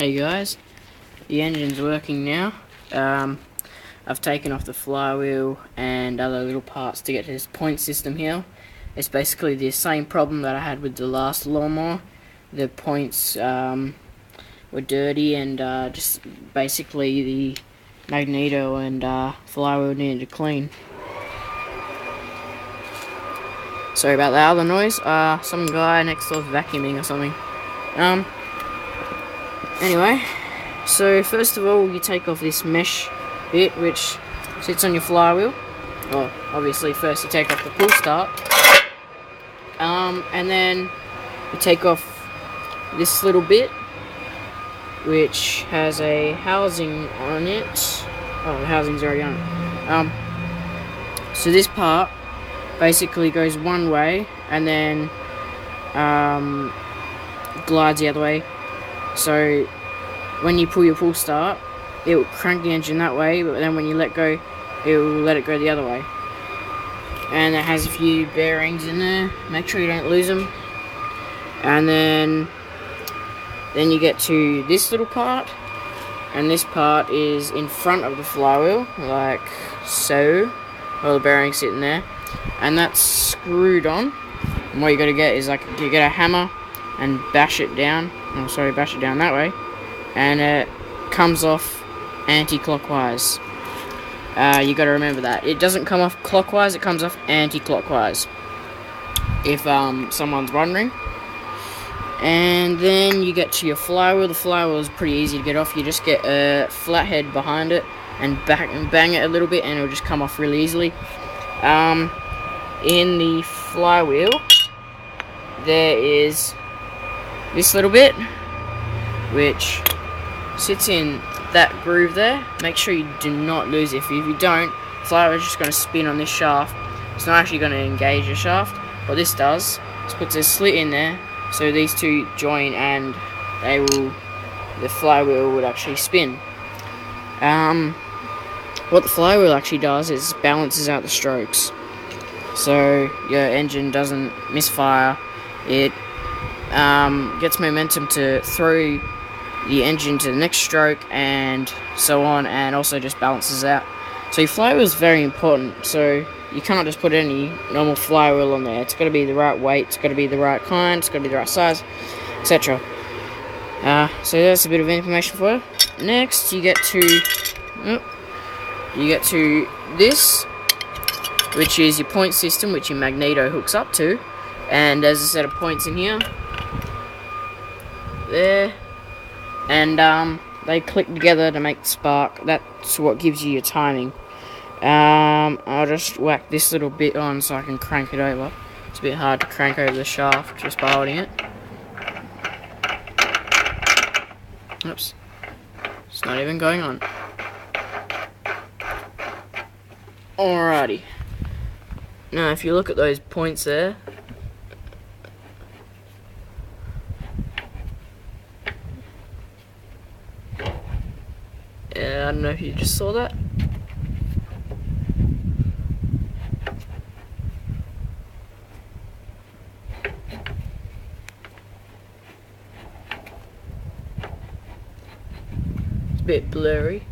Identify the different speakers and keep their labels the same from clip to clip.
Speaker 1: Hey guys, the engine's working now. I've taken off the flywheel and other little parts to get to this point system here. It's basically the same problem that I had with the last lawnmower. The points were dirty and just basically the magneto and flywheel needed to clean. Sorry about that other noise. Some guy next door vacuuming or something. Anyway, so first of all you take off this mesh bit which sits on your flywheel. Well, obviously first you take off the pull start. And then you take off this little bit which has a housing on it. Oh, the housing's already on it. So this part basically goes one way and then glides the other way. So when you pull your pull start, it will crank the engine that way, but then when you let go, it will let it go the other way. And it has a few bearings in there. Make sure you don't lose them. And then you get to this little part, and this part is in front of the flywheel, like so. All the bearings sitting there, and that's screwed on. And what you got to get is you get a hammer and bash it down. Oh, sorry, bash it down that way, and it comes off anti-clockwise. You got to remember that it doesn't come off clockwise; it comes off anti-clockwise. If someone's wondering. And then you get to your flywheel. The flywheel is pretty easy to get off. You just get a flathead behind it and bang it a little bit, and it'll just come off really easily. In the flywheel, there is this little bit which sits in that groove there. Make sure you do not lose it. If you don't, the flywheel is just going to spin on this shaft. It's not actually going to engage the shaft. What this does is puts a slit in there, so these two join and the flywheel would actually spin. What the flywheel actually does is balances out the strokes, so your engine doesn't misfire. It gets momentum to throw the engine to the next stroke and so on, and also just balances out. So your flywheel is very important, so you can't just put any normal flywheel on there. It's got to be the right weight, it's got to be the right kind, it's got to be the right size, etc. So that's a bit of information for you. Next you get to this, which is your point system, which your magneto hooks up to, and there's a set of points in here, there, and they click together to make the spark. That's what gives you your timing. I'll just whack this little bit on so I can crank it over. It's a bit hard to crank over the shaft just by holding it. Oops, it's not even going on. Alrighty. Now if you look at those points there, I don't know if you just saw that. It's a bit blurry.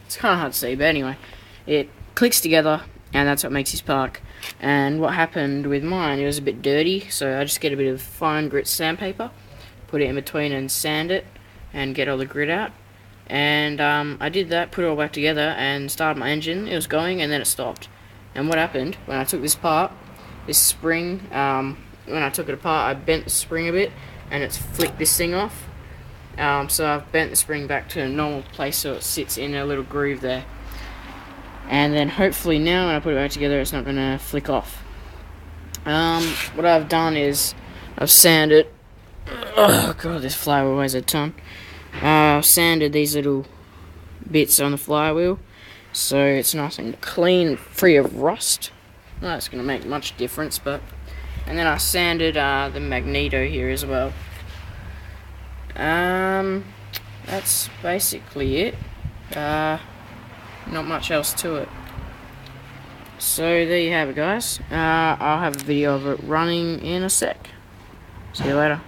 Speaker 1: It's kind of hard to see, but anyway, it clicks together, and that's what makes you spark. And what happened with mine, it was a bit dirty, so I just get a bit of fine grit sandpaper, put it in between and sand it, and get all the grit out. And I did that, put it all back together, and started my engine. It was going, and then it stopped. And what happened, when I took this spring, when I took it apart, I bent the spring a bit, and it's flicked this thing off. So I've bent the spring back to a normal place so it sits in a little groove there. And then hopefully now when I put it back together it's not going to flick off. What I've done is I've sanded... Oh god, this flywheel weighs a ton. I've sanded these little bits on the flywheel so it's nice and clean, free of rust. Not that's going to make much difference, but... And then I sanded the magneto here as well. That's basically it. Not much else to it. So there you have it, guys. I'll have a video of it running in a sec. See you later.